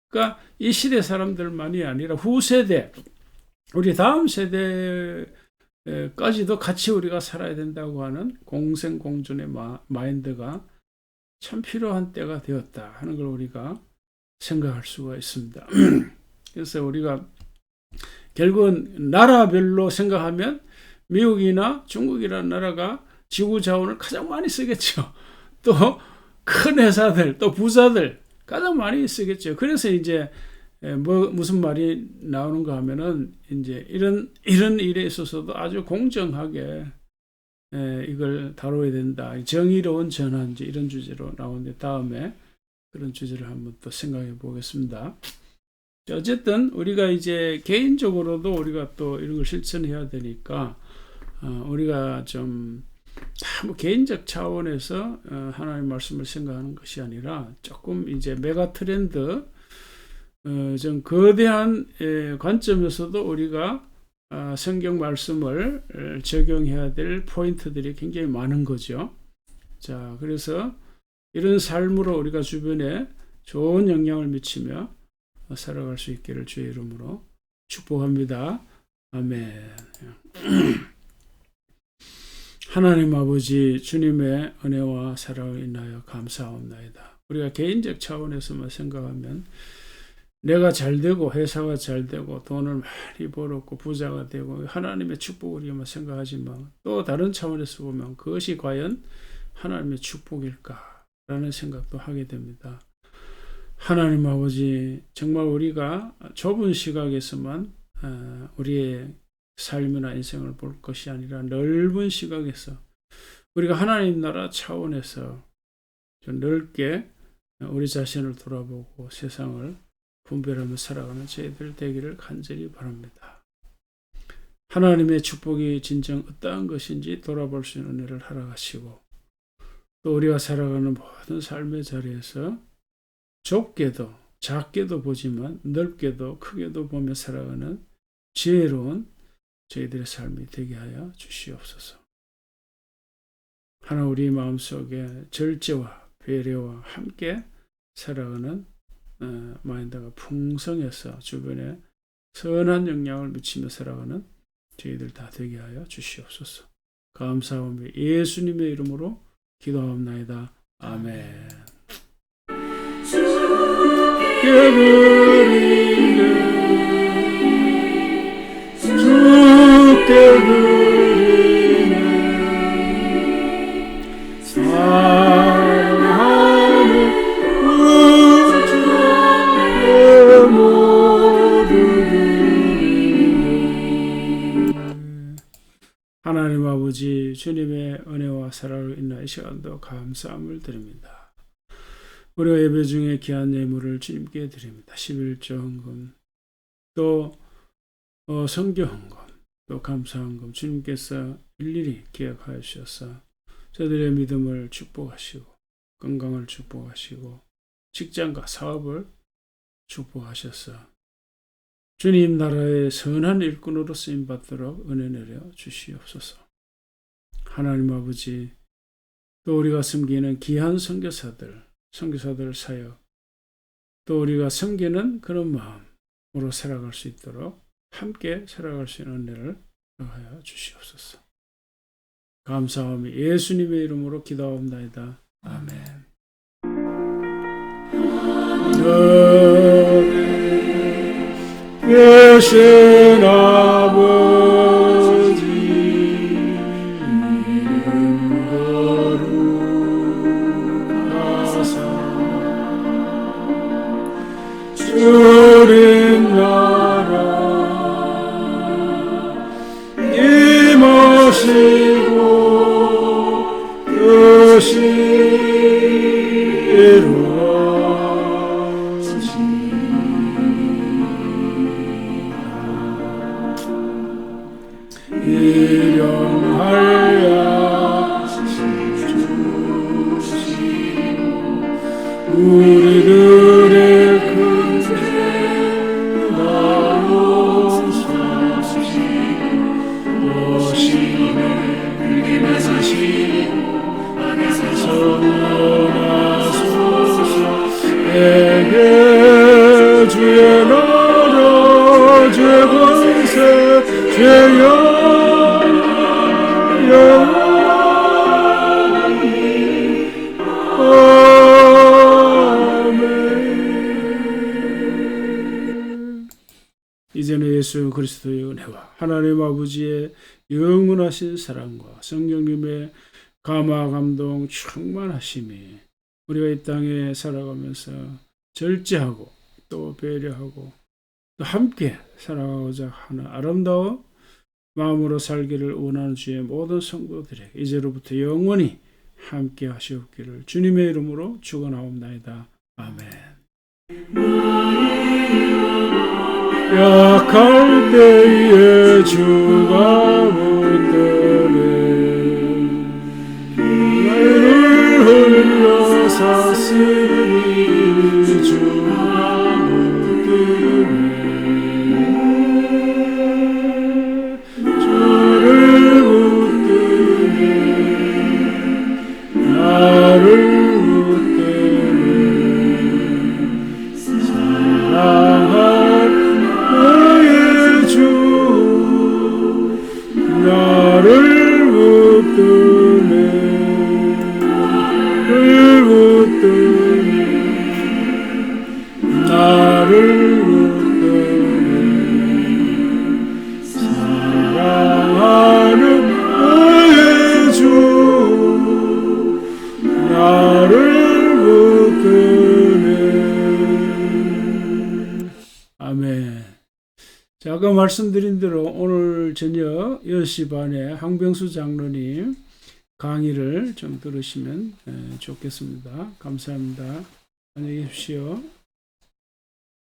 그러니까 이 시대 사람들만이 아니라 후세대, 우리 다음 세대까지도 같이 우리가 살아야 된다고 하는 공생공존의 마인드가 참 필요한 때가 되었다 하는 걸 우리가 생각할 수가 있습니다. 그래서 우리가 결국은 나라별로 생각하면 미국이나 중국이라는 나라가 지구 자원을 가장 많이 쓰겠죠. 또 큰 회사들, 또 부자들 가장 많이 쓰겠죠. 그래서 이제 무슨 말이 나오는가 하면은 이제 이런 일에 있어서도 아주 공정하게 이걸 다뤄야 된다. 정의로운 전환, 이런 주제로 나오는데, 다음에 그런 주제를 한번 또 생각해 보겠습니다. 어쨌든 우리가 이제 개인적으로도 우리가 또 이런 걸 실천해야 되니까 우리가 좀 뭐 개인적 차원에서 하나님 말씀을 생각하는 것이 아니라 조금 이제 메가 트렌드, 좀 거대한 관점에서도 우리가 성경 말씀을 적용해야 될 포인트들이 굉장히 많은 거죠. 자, 그래서 이런 삶으로 우리가 주변에 좋은 영향을 미치며 살아갈 수 있기를 주의 이름으로 축복합니다. 아멘. 하나님 아버지, 주님의 은혜와 사랑을 인하여 감사합니다. 우리가 개인적 차원에서만 생각하면 내가 잘 되고 회사가 잘 되고 돈을 많이 벌었고 부자가 되고 하나님의 축복을 우리만 생각하지만, 또 다른 차원에서 보면 그것이 과연 하나님의 축복일까 라는 생각도 하게 됩니다. 하나님 아버지, 정말 우리가 좁은 시각에서만 우리의 삶이나 인생을 볼 것이 아니라 넓은 시각에서 우리가 하나님 나라 차원에서 좀 넓게 우리 자신을 돌아보고 세상을 분별하며 살아가는 저희들 되기를 간절히 바랍니다. 하나님의 축복이 진정 어떠한 것인지 돌아볼 수 있는 은혜를 허락하시고, 또 우리가 살아가는 모든 삶의 자리에서 좁게도 작게도 보지만 넓게도 크게도 보며 살아가는 지혜로운 저희들의 삶이 되게 하여 주시옵소서. 하나 우리 마음속에 절제와 배려와 함께 살아가는 마인드가 풍성해서 주변에 선한 영향을 미치며 살아가는 저희들 다 되게 하여 주시옵소서. 감사하며 예수님의 이름으로 기도합나이다. 아멘. 주께 드리네 사랑하는 우주의 모두들 하나님 아버지 주님의 은혜와 사랑을 인하여 이 시간도 감사함을 드립니다. 우리가 예배 중에 귀한 예물을 주님께 드립니다. 11조 헌금 또 성교 헌금 또 감사 헌금 주님께서 일일이 기억하여 주셔서 저들의 믿음을 축복하시고 건강을 축복하시고 직장과 사업을 축복하셔서 주님 나라의 선한 일꾼으로 쓰임받도록 은혜 내려 주시옵소서. 하나님 아버지 또 우리가 섬기는 귀한 선교사들 사역 또 우리가 섬기는 그런 마음으로 살아갈 수 있도록 함께 살아갈 수 있는 은혜를 더하여 주시옵소서. 감사하며 예수님의 이름으로 기도하옵나이다. 아멘. 계신 아버지 이름 거룩하사 주님 나라 임하시고 뜻이 일용하여 주시고 우리들의 큰 죄 용서하시고 오심에 그림에 사시고 안에서 선언하소서 내게 주의 나라 죄권세 죄여 이제는 예수 그리스도의 은혜와 하나님 아버지의 영원하신 사랑과 성령님의 감화 감동 충만하심이 우리가 이 땅에 살아가면서 절제하고 또 배려하고 또 함께 살아가고자 하는 아름다운 마음으로 살기를 원하는 주의 모든 성도들에게 이제로부터 영원히 함께 하시옵기를 주님의 이름으로 축원하옵나이다. 아멘. 약할 때에 주가 붙들네 나를 흘려 샀으니 주가 붙들네 주를 붙들네 나를 붙들네 사랑하는 나의 주 나를 붙드네 나를 붙드네 사랑하는 나의 주 나를 붙드네. 아멘. 자, 아까 말씀드린 대로 오늘 저녁 10시 반에 황병수 장로님 강의를 좀 들으시면 좋겠습니다. 감사합니다. 안녕히 계십시오.